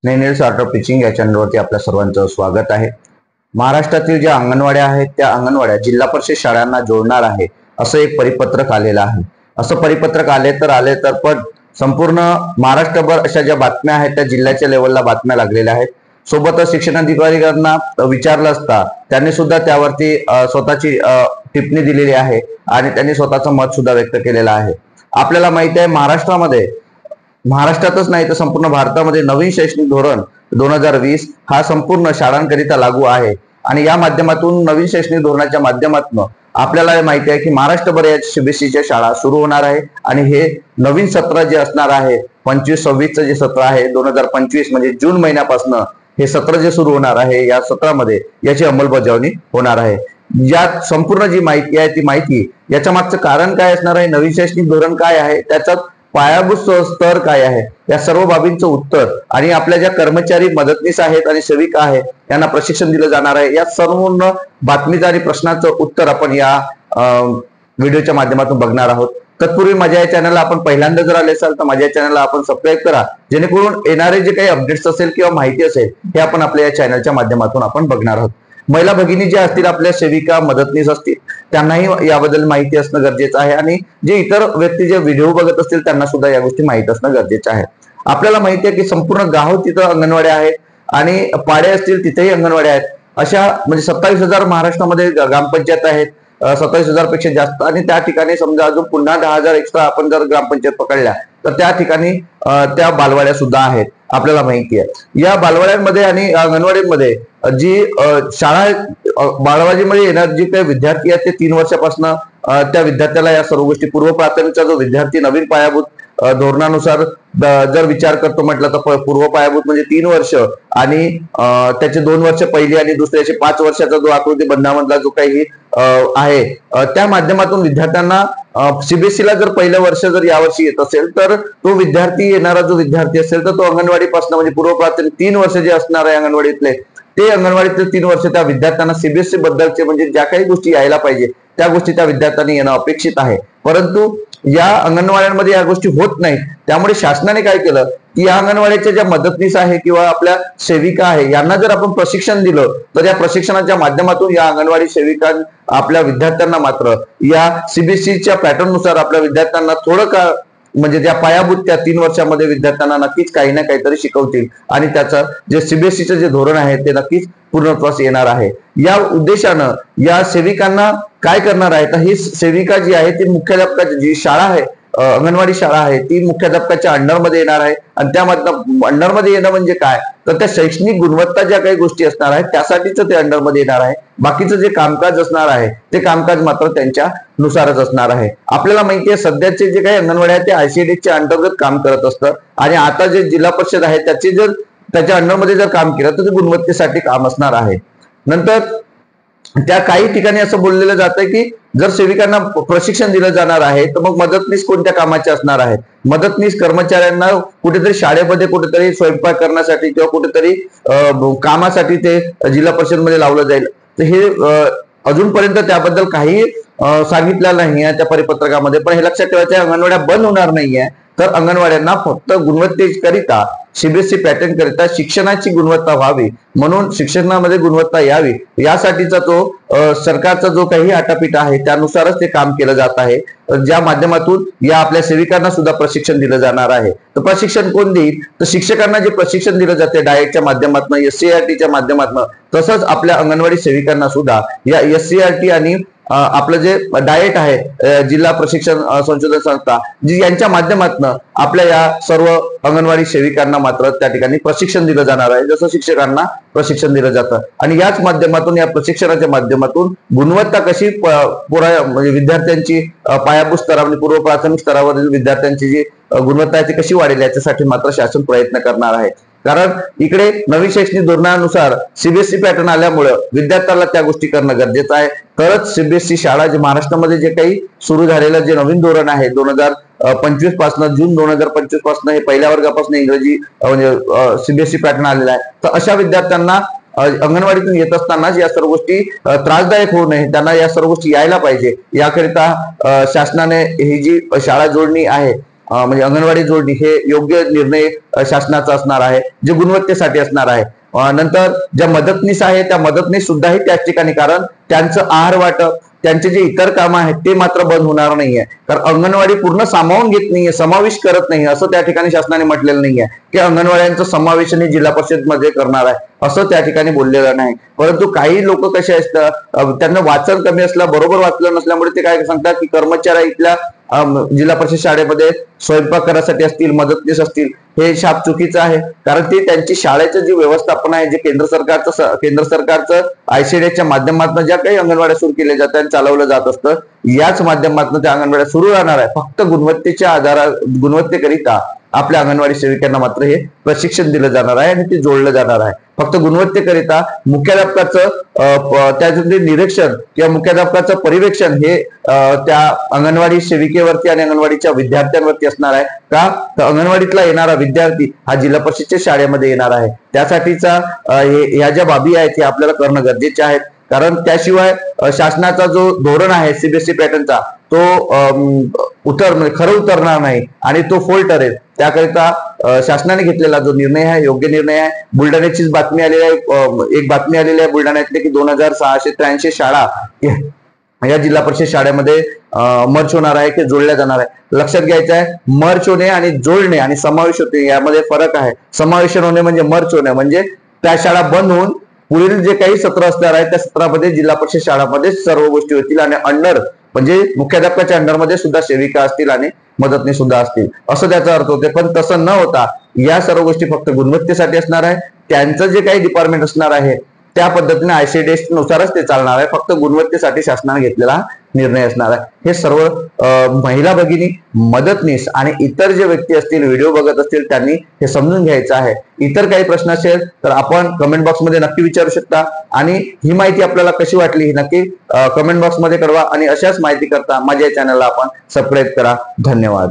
नेनेल्स art of teaching या चॅनलवरती आपल्या सर्वांचं स्वागत आहे। महाराष्ट्रातील ज्या अंगणवाड्या आहेत त्या अंगणवाड्या जिल्हा परिषद शाळांना जोडणार आहे असं एक परिपत्रक आलेलं आहे। असं परिपत्रक आले तर पण संपूर्ण महाराष्ट्रभर अशा ज्या बातम्या आहेत त्या जिल्ह्याच्या लेवलला बातम्या लागलेल्या आहेत। सोबतच शिक्षण अधिकाऱ्यांना विचारलं असता त्यांनी सुद्धा त्यावरती स्वतःची टिप्पणी दिलेली आहे आणि त्यांनी स्वतःचं मत सुद्धा व्यक्त केलेलं आहे। आपल्याला माहिती आहे महाराष्ट्रातच नाही तर संपूर्ण भारतामध्ये नवीन शैक्षणिक धोरण 2020 हा संपूर्ण शाळांकरिता लागू आहे आणि या माध्यमातून नवीन शैक्षणिक धोरणाच्या माध्यमातून आपल्याला माहिती आहे की महाराष्ट्रभर या सीबीएसईच्या शाळा सुरू होणार आहे आणि हे नवीन सत्र जे असणार आहे 25-26चं जे सत्र आहे 2025 म्हणजे जून महिन्यापासून हे सत्र जे सुरू होणार आहे या सत्रामध्ये याची अंमलबजावणी होणार आहे। यात संपूर्ण जी माहिती आहे ती माहिती याच्या मागचं कारण काय असणार आहे, नवीन शैक्षणिक धोरण काय आहे, त्याचा पायाभूत स्तर काय आहे, या सर्व बाबींचं उत्तर आणि आपल्या ज्या कर्मचारी मदतनीस आहेत आणि सेविका आहेत त्यांना प्रशिक्षण दिलं जाणार आहे या संपूर्ण बातमीचं आणि प्रश्नाचं उत्तर आपण या व्हिडिओच्या माध्यमातून बघणार आहोत। तत्पूर्वी माझ्या या चॅनलला आपण पहिल्यांदा जर आले असाल तर माझ्या चॅनलला आपण सबस्क्राईब करा, जेणेकरून येणारे जे काही अपडेट्स असेल किंवा माहिती असेल हे आपण आपल्या या चॅनलच्या माध्यमातून आपण बघणार आहोत। महिला भगिनी ज्या असतील आपल्या सेविका मदतनीस असतील त्यांनाही याबद्दल माहिती असणं गरजेचं आहे आणि जे इतर व्यक्ती जे व्हिडिओ बघत असतील त्यांना सुद्धा या गोष्टी माहित असणं गरजेचं आहे। आपल्याला माहिती आहे की संपूर्ण गाव तिथं अंगणवाड्या आहेत आणि पाडे असतील तिथेही अंगणवाड्या आहेत। अशा म्हणजे 27,000 महाराष्ट्रामध्ये ग्रामपंचायत आहेत, 27,000 पेक्षा जास्त आणि त्या ठिकाणी समजा अजून पुन्हा 10,000 एक्स्ट्रा आपण जर ग्रामपंचायत पकडल्या तर त्या ठिकाणी त्या बालवाड्या सुद्धा आहेत। आपल्याला माहिती आहे या बालवाड्यांमध्ये आणि अंगणवाडीमध्ये जी शाळा बालवाडीमध्ये येणार जे काही विद्यार्थी आहेत ते 3 वर्षापासून त्या विद्यार्थ्याला या सर्व गोष्टी पूर्व प्राथमिकचा जो विद्यार्थी नवीन पायाभूत धोरणानुसार जर विचार करतो म्हटलं तर पूर्व पायाभूत म्हणजे 3 वर्ष आणि त्याचे 2 वर्ष पहिली आणि दुसऱ्याचे 5 वर्षाचा जो आकृती बंधामधला जो काही आहे त्या माध्यमातून विद्यार्थ्यांना सीबीएसईला जर पहिलं वर्ष जर यावर्षी येत असेल तर तो विद्यार्थी येणारा जो विद्यार्थी असेल तर तो अंगणवाडीपासून म्हणजे पूर्व प्राथमिक 3 वर्ष जे असणार आहे अंगणवाडीतले ते अंगणवाडीतले 3 वर्ष त्या विद्यार्थ्यांना सीबीएसई बद्दलचे म्हणजे ज्या काही गोष्टी यायला पाहिजे त्या गोष्टी त्या विद्यार्थ्यांनी येणं अपेक्षित आहे, परंतु या अंगणवाड्यांमध्ये या गोष्टी होत नाहीत। त्यामुळे शासनाने काय केलं की या अंगणवाडीच्या ज्या मदतनीस आहे किंवा आपल्या सेविका आहे यांना जर आपण प्रशिक्षण दिलं तर या प्रशिक्षणाच्या माध्यमातून या अंगणवाडी सेविका आपल्या विद्यार्थ्यांना मात्र या सीबीएसईच्या पॅटर्न नुसार आपल्या विद्यार्थ्यांना थोडं का म्हणजे त्या पायाभूत त्या 3 वर्षामध्ये विद्यार्थ्यांना नक्कीच काही ना काहीतरी शिकवतील आणि त्याचं जे सीबीएसईचं जे धोरण आहे ते नक्कीच पूर्णत्वास येणार आहे। या उद्देशानं या सेविकांना काय करणार आहे तर ही सेविका जी आहे ती मुख्याध्यापकाची जी शाळा आहे अंगणवाडी शाळा आहे ती मुख्याध्यापकाच्या अंडरमध्ये येणार आहे आणि त्यामधनं अंडरमध्ये येणं म्हणजे काय तर त्या शैक्षणिक गुणवत्ता ज्या काही गोष्टी असणार आहेत त्यासाठीच ते अंडरमध्ये येणार आहे। बाकीचं जे कामकाज असणार आहे ते कामकाज मात्र त्यांच्या नुसारच असणार आहे। आपल्याला माहिती आहे सध्याचे जे काही अंगणवाडी आहेत ते आयसीडीच्या अंतर्गत काम करत असतं आणि आता जे जिल्हा परिषद आहे त्याचे जर त्याच्या अंडरमध्ये जर काम केलं तर ते गुणवत्तेसाठी काम असणार आहे। नंतर त्या काही ठिकाणी असं बोललेलं जातं की जर सेविकांना प्रशिक्षण दिलं जाणार आहे तर मग मदतनीस कोणत्या कामाचे असणार आहेत, मदतनीस कर्मचाऱ्यांना कुठेतरी शाळेमध्ये कुठेतरी स्वयंपाक करण्यासाठी किंवा कुठेतरी कामासाठी ते जिल्हा परिषदमध्ये लावलं जाईल तर हे अजूनपर्यंत त्याबद्दल काही सांगितलेलं नाही आहे त्या परिपत्रकामध्ये। पण हे लक्षात ठेवायचं अंगणवाड्या बंद होणार नाहीये तर अंगणवाड्यांना फक्त गुणवत्तेकरिता सीबीएसई पॅटर्न करिता शिक्षणाची गुणवत्ता व्हावी म्हणून शिक्षणामध्ये गुणवत्ता यावी यासाठीचा तो सरकारचा जो काही आटापीठ आहे त्यानुसारच ते काम केलं जात आहे, ज्या माध्यमातून या आपल्या सेविकांना सुद्धा प्रशिक्षण दिलं जाणार आहे। तर प्रशिक्षण कोण देईल तर शिक्षकांना जे प्रशिक्षण दिलं जाते डाएटच्या माध्यमातून एससीईआरटीच्या माध्यमातून तसंच आपल्या अंगणवाडी सेविकांना सुद्धा या एससीईआरटी आणि आपलं जे डाएट आहे जिल्हा प्रशिक्षण संशोधन संस्था जी यांच्या माध्यमातून आपल्या या सर्व अंगणवाडी सेविकांना मात्र त्या ठिकाणी प्रशिक्षण दिलं जाणार आहे जसं शिक्षकांना प्रशिक्षण दिलं जातं आणि याच माध्यमातून या प्रशिक्षणाच्या माध्यमातून गुणवत्ता कशी म्हणजे विद्यार्थ्यांची पायाभूत स्तरावर पूर्व प्राथमिक स्तरावरील विद्यार्थ्यांची जी गुणवत्ता आहे ती कशी वाढेल याच्यासाठी मात्र शासन प्रयत्न करणार आहे। कारण इकडे नवीन शैक्षणिक धोरणानुसार सीबीएसई पॅटर्न आल्यामुळे विद्यार्थ्याला त्या गोष्टी करणं गरजेचं आहे, तरच सीबीएसई शाळा जे महाराष्ट्रामध्ये जे काही सुरू झालेलं जे नवीन धोरण आहे 2025 पासून जून 2025 पासून हे पहिल्या वर्गापासून इंग्रजी म्हणजे सीबीएसई पॅटर्न आलेला आहे तर अशा विद्यार्थ्यांना अंगणवाडीतून येत असतानाच या सर्व गोष्टी त्रासदायक होऊ नये, त्यांना या सर्व गोष्टी यायला पाहिजे याकरिता शासनाने ही जी शाळा जोडणी आहे म्हणजे अंगणवाडी जोडणी हे योग्य निर्णय शासनाचा असणार आहे, जे गुणवत्तेसाठी असणार आहे. नंतर ज्या मदतनीस आहे त्या मदतनीस सुद्धाही त्याच ठिकाणी, कारण त्यांचं आहार वाटप, त्यांचे जे इतर कामं आहेत ते मात्र बंद होणार नाहीये. कारण अंगणवाडी पूर्ण सामावून घेत नाहीये, समावेश करत नाही असं त्या ठिकाणी शासनाने म्हटलेलं नाहीये की अंगणवाड्यांचं समावेशन हे जिल्हा परिषद मध्ये करणार आहे असं त्या ठिकाणी बोललेलं नाही. परंतु काही लोक कसे असतात, त्यांना वाचन कमी असलं, बरोबर वाचलं नसल्यामुळे ते काय सांगतात की कर्मचारी इथल्या जिल्हा परिषद शाळेमध्ये स्वयंपाक करायसाठी असतील, मदतनीस असतील, हे शाप चुकीचं आहे. कारण ते त्यांची शाळेचं जे व्यवस्थापन आहे, जे केंद्र सरकारचं आयसीडीएसच्या माध्यमातून ज्या काही अंगणवाड्या सुरू केल्या जातात आणि चालवलं जात असतं, याच माध्यमातून त्या अंगणवाड्या सुरू राहणार आहे. फक्त गुणवत्तेकरिता आपल्या अंगणवाडी सेविकांना मात्र हे प्रशिक्षण दिलं जाणार आहे आणि ते जोडलं जाणार आहे. फक्त गुणवत्तेकरिता मुख्याध्यापकाचं त्याचं निरीक्षण किंवा मुख्याध्यापकाचं पर्यवेक्षण हे त्या अंगणवाडी सेविकेवरती आणि अंगणवाडीच्या विद्यार्थ्यांवरती असणार आहे. का तर अंगणवाडीतला येणारा विद्यार्थी हा जिल्हा परिषदच्या शाळेमध्ये येणार आहे. त्यासाठीचा ह्या ज्या बाबी आहेत हे आपल्याला करणं गरजेचे आहेत. कारण त्याशिवाय शासनाचा जो धोरण आहे सीबीएसई पॅटर्नचा तो खरं उतरणार नाही आणि तो फोल ठरेल. त्याकरिता शासनाने घेतलेला जो निर्णय आहे योग्य निर्णय आहे. बुलढाण्याचीच बातमी आलेली आहे, एक बातमी आलेली आहे बुलढाण्यातली की 2683 शाळा या जिल्हा परिषद शाळेमध्ये मर्ज होणार आहे की जोडल्या जाणार आहे. लक्षात घ्यायचं आहे, मर्ज होणे आणि जोडणे आणि समावेश होणे यामध्ये फरक आहे. समावेशन होणे म्हणजे मर्ज होणे, म्हणजे त्या शाळा बंद होऊन पुढील जे काही सत्र असणार आहे त्या सत्रामध्ये जिल्हा परिषद शाळांमध्ये सर्व गोष्टी होतील आणि अंडर म्हणजे मुख्याध्यापकाच्या अंडरमध्ये सुद्धा सेविका असतील आणि मदतनीस सुद्धा असतील असं त्याचा अर्थ होते. पण तसं न होता या सर्व गोष्टी फक्त गुणवत्तेसाठी असणार आहे. त्यांचं जे काही डिपार्टमेंट असणार आहे त्या पद्धतीने आयसीडीएस नुसारच ते चालणार आहे. फक्त गुणवत्तेसाठी शासनाने घेतलेला निर्णय असणार आहे. हे सर्व महिला भगिनी, मदतनीस आणि इतर जे व्यक्ती असतील, व्हिडिओ बघत असतील, त्यांनी हे समजून घ्यायचं आहे. इतर काही प्रश्न असेल तर आपण कमेंट बॉक्समध्ये नक्की विचारू शकता आणि ही माहिती आपल्याला कशी वाटली ही नक्की कमेंट बॉक्समध्ये कळवा आणि अशाच माहिती करता माझ्या चॅनलला आपण सबस्क्राईब करा. धन्यवाद.